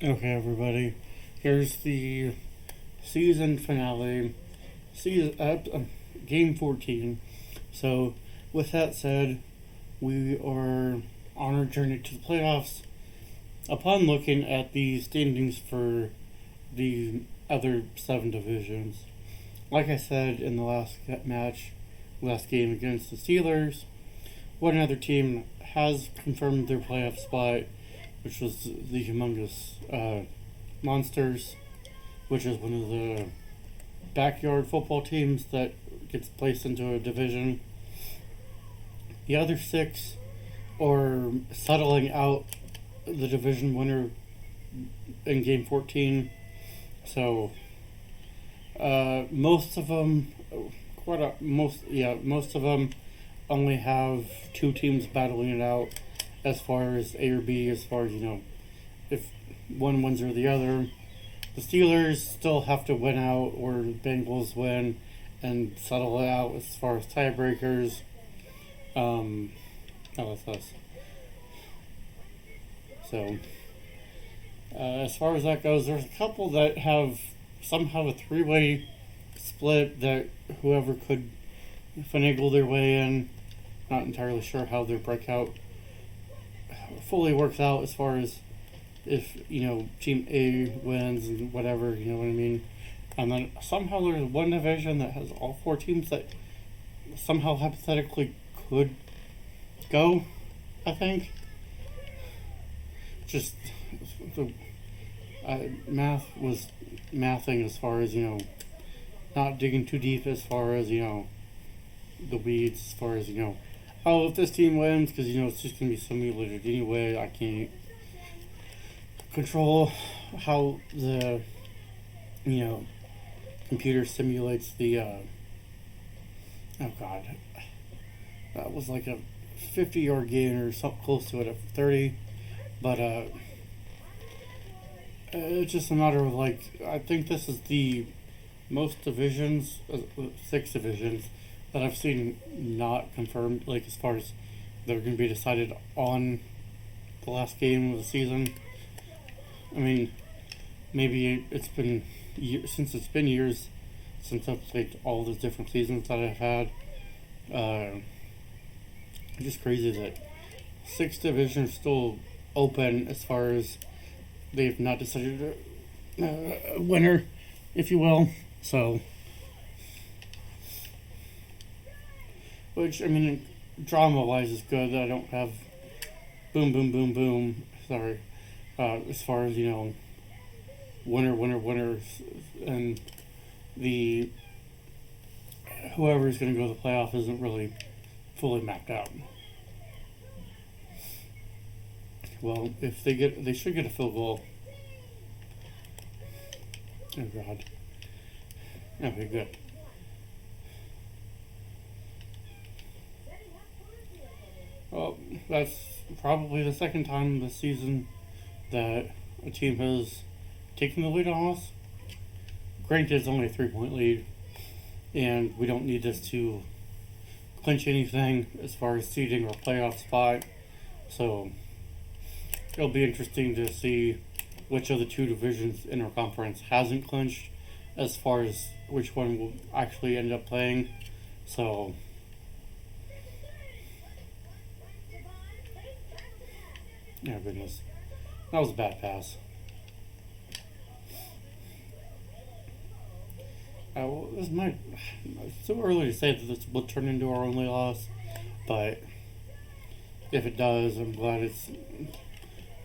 Okay, everybody. Here's the season finale, game 14. So, with that said, we are on our journey to the playoffs. Upon looking at the standings for the other 7 divisions, like I said in the last game against the Steelers, one other team has confirmed their playoff spot, which was the humongous Monsters, which is one of the backyard football teams that gets placed into a division. The other 6 are settling out the division winner in game 14. So most of them, most of them only have 2 teams battling it out as far as A or B, as far as if one wins or the other. The Steelers still have to win out, or Bengals win and settle it out as far as tiebreakers. That's us. So, as far as that goes, there's a couple that have somehow a 3-way split that whoever could finagle their way in. Not entirely sure how their breakout fully works out as far as if team A wins and whatever, you know what I mean. And then somehow there's one division that has all 4 teams that somehow hypothetically could go. I think just the math was mathing as far as not digging too deep as far as the weeds as far as oh, if this team wins, because it's just gonna be simulated anyway. I can't control how the computer simulates the oh god, that was like a 50-yard gain or something close to it at 30, but it's just a matter of I think this is the most divisions, 6 divisions that I've seen not confirmed, as far as they're going to be decided on the last game of the season. I mean, maybe it's been years since I've played all the different seasons that I've had. It's just crazy that 6 divisions still open as far as they've not decided a winner, if you will. So, which I mean, drama-wise is good. I don't have boom, boom, boom, boom. Sorry. As far as winner, and the whoever is going to go to the playoff isn't really fully mapped out. Well, if they should get a field goal. Oh god. Okay, good. Well, that's probably the second time this season that a team has taken the lead on us. Granted, it's only a 3-point lead, and we don't need this to clinch anything as far as seeding or playoff spot. So it'll be interesting to see which of the 2 divisions in our conference hasn't clinched, as far as which one will actually end up playing. So oh goodness, that was a bad pass. It's too early to say that this will turn into our only loss, but if it does, I'm glad it's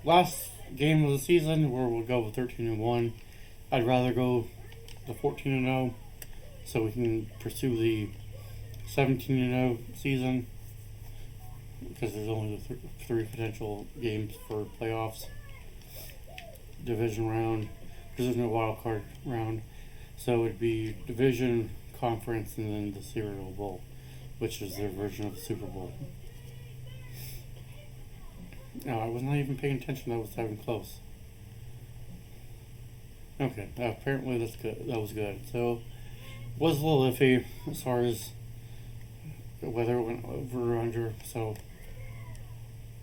last game of the season where we'll go with 13-1. I'd rather go the 14-0 so we can pursue the 17-0 season, because there's only the 3 potential games for playoffs, division round, because there's no wild card round. So it'd be division, conference, and then the Cereal Bowl, which is their version of the Super Bowl. No, I was not even paying attention. That was even close. Okay, apparently that's good. That was good. So, was a little iffy as far as whether it went over or under. So,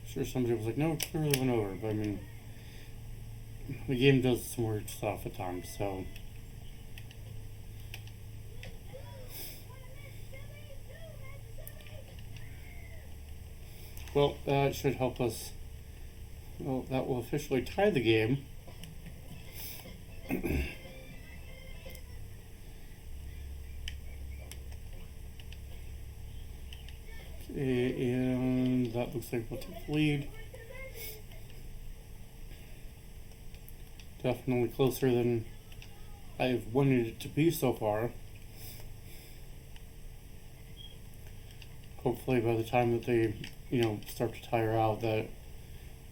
sure somebody was like, no, it clearly went over. But I mean, the game does some weird stuff at times, so. Well, that should help us. Well, that will officially tie the game. Okay, and that looks like we'll take the lead. Definitely closer than I've wanted it to be so far. Hopefully by the time that they, start to tire out, that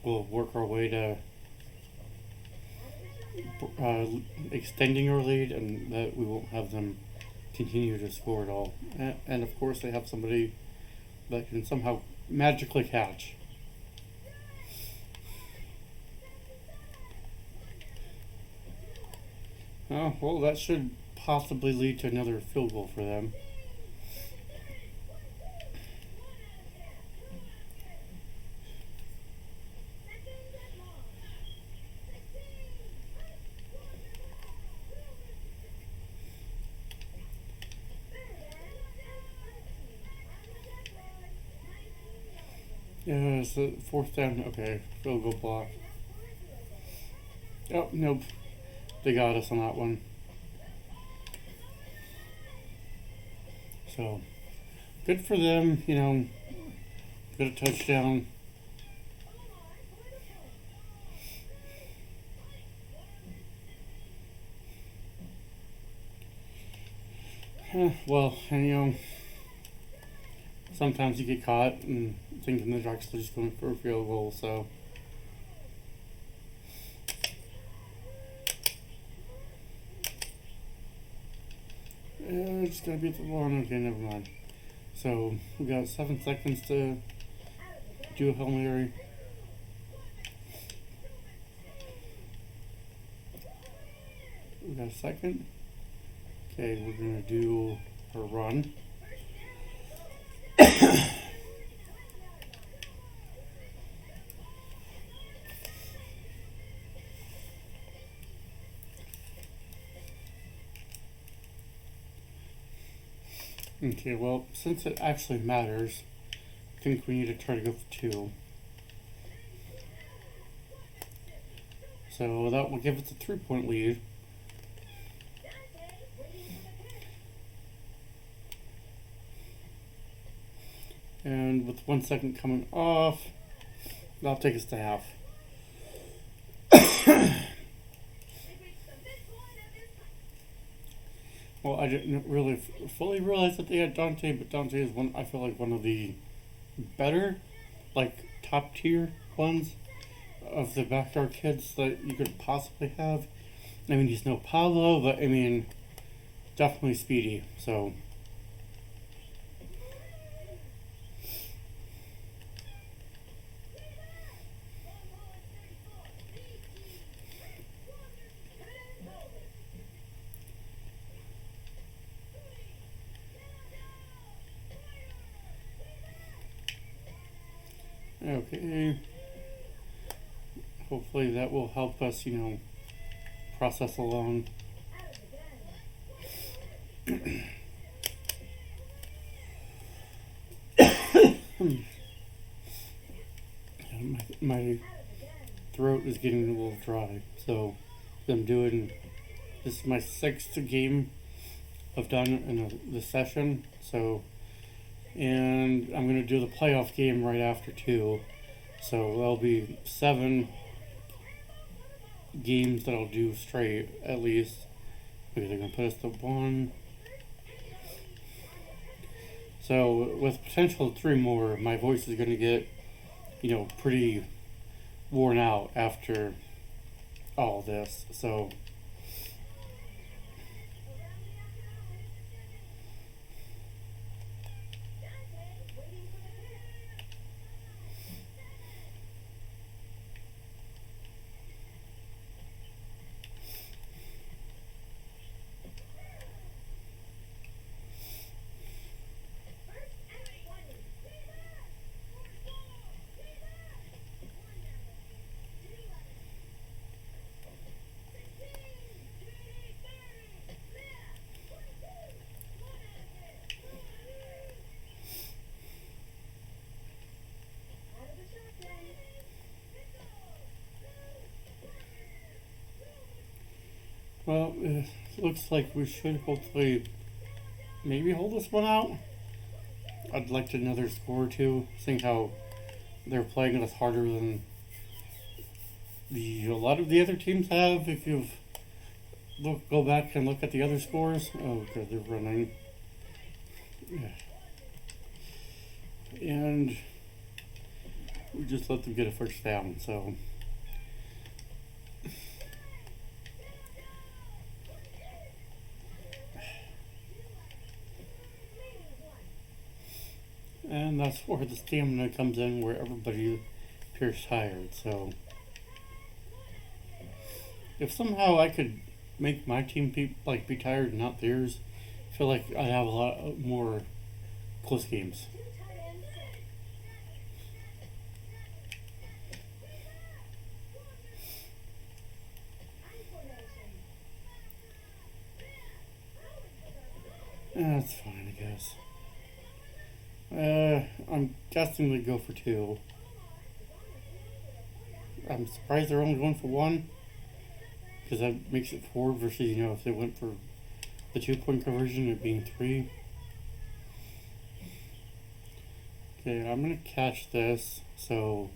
we'll work our way to extending our lead, and that we won't have them continue to score at all. And of course they have somebody that can somehow magically catch. Oh, well, that should possibly lead to another field goal for them. Yeah, it's the fourth down. Okay, field goal block. Oh, nope. They got us on that one. So, good for them, Got a touchdown. Well, and sometimes you get caught and thinking the Ducks are just going for a field goal, so. Just gotta beat the line. Okay, never mind. So, we got 7 seconds to do a Hail Mary. We got a second. Okay, we're gonna do a run. Okay, well, since it actually matters, I think we need to try to go for 2. So that will give us a 3-point lead. And with 1 second coming off, that'll take us to half. Well, I didn't really fully realize that they had Dante, but Dante is I feel like one of the better, top tier ones of the backyard kids that you could possibly have. I mean, he's no Pablo, but definitely speedy, so. Okay. Hopefully that will help us, process along. My throat is getting a little dry, so I'm doing. This is my 6th game I've done in the session, so. And I'm going to do the playoff game right after 2. So there'll be 7 games that I'll do straight, at least. Okay, they're going to put us to 1. So with potential of 3 more, my voice is going to get, pretty worn out after all this. So. Well, it looks like we should hopefully maybe hold this one out. I'd like to another score or two, seeing how they're playing us harder than a lot of the other teams have. If you've go back and look at the other scores. Oh, good, they're running. Yeah. And we just let them get a first down, so. And that's where the stamina comes in, where everybody appears tired, so. If somehow I could make my team be tired and not theirs, I feel like I'd have a lot more close games. That's fine, I guess. I'm guessing they go for 2. I'm surprised they're only going for 1, because that makes it 4 versus, if they went for the 2-point conversion, it being 3. Okay, I'm going to catch this, so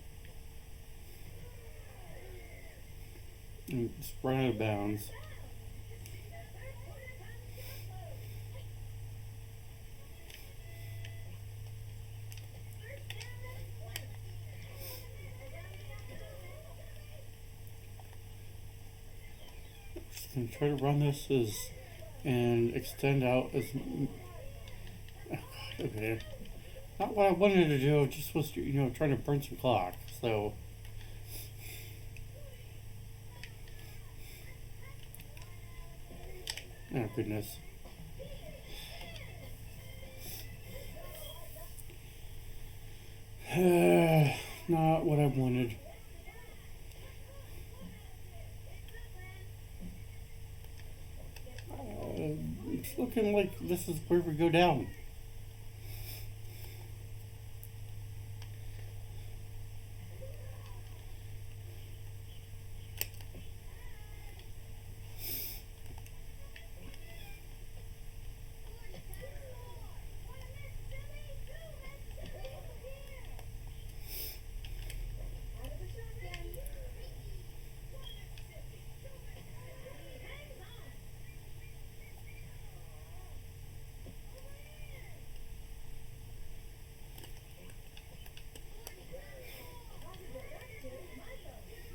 just run out of bounds. And try to run this and extend out as. Oh God, okay, not what I wanted to do. I just was trying to burn some clock. So. Oh goodness. Not what I wanted. It's looking like this is where we go down.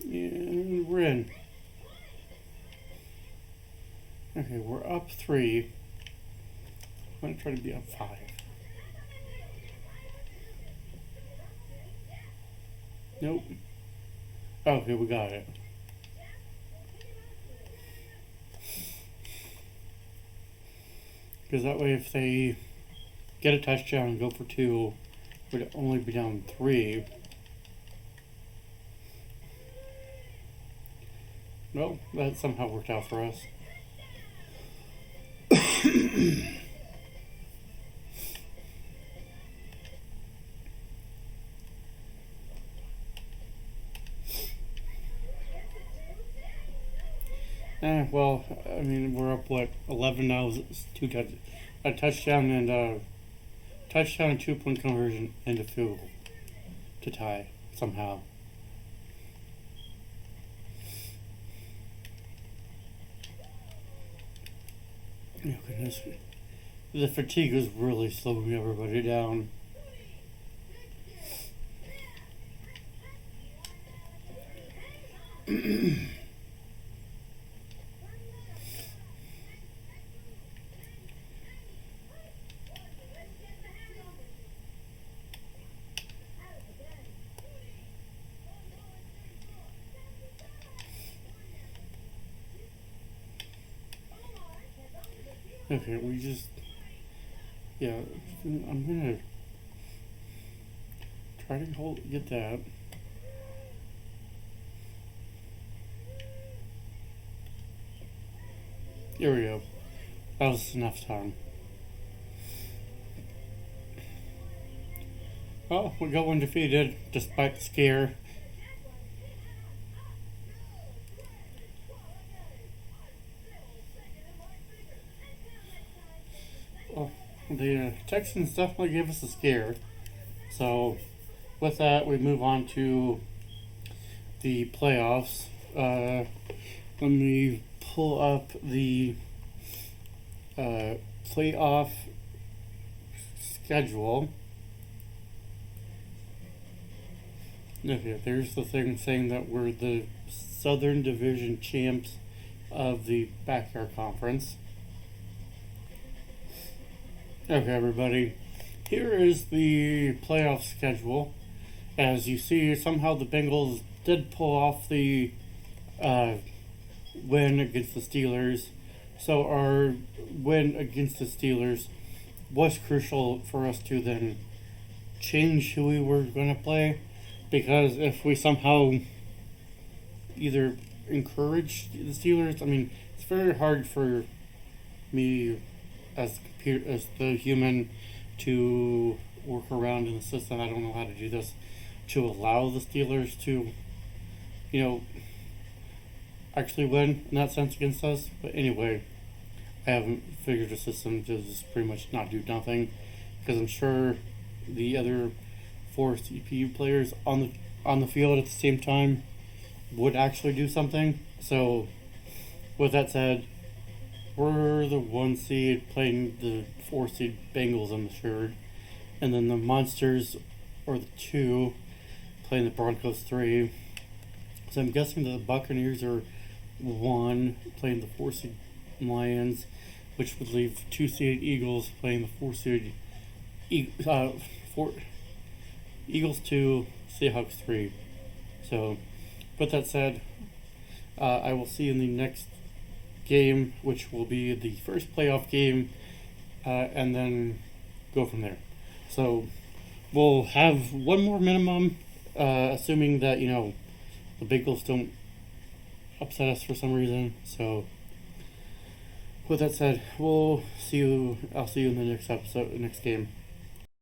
And we're in. Okay, we're up 3. I'm going to try to be up 5. Nope. Okay, we got it. Because that way if they get a touchdown and go for 2, it would only be down 3. Well, that somehow worked out for us. Well, I mean, we're up, 11 now, a touchdown and 2-point conversion and a field goal to tie somehow. Oh goodness, the fatigue is really slowing everybody down. Okay, I'm gonna try to get that. Here we go. That was enough time. Well, we go undefeated despite the scare. the Texans definitely gave us a scare. So, with that, we move on to the playoffs. Let me pull up the playoff schedule. Okay, there's the thing saying that we're the Southern Division champs of the Backyard Conference. Okay, everybody. Here is the playoff schedule. As you see, somehow the Bengals did pull off the win against the Steelers. So our win against the Steelers was crucial for us to then change who we were going to play. Because if we somehow either encourage the Steelers, I mean, it's very hard for me as the human to work around in the system. I don't know how to do this, to allow the Steelers to, actually win in that sense against us. But anyway, I haven't figured a system to just pretty much not do nothing, because I'm sure the other 4 CPU players on the field at the same time would actually do something. So, with that said, we're the 1 seed playing the 4 seed Bengals, I'm assured, and then the Monsters are the 2 playing the Broncos 3. So I'm guessing the Buccaneers are 1 playing the 4 seed Lions, which would leave 2 seed Eagles playing the 4 seed Eagles 2, Seahawks 3. So, with that said, I will see you in the next game, which will be the first playoff game, and then go from there. So, we'll have one more minimum, assuming that, the Bengals don't upset us for some reason. So, with that said, I'll see you in the next episode, next game.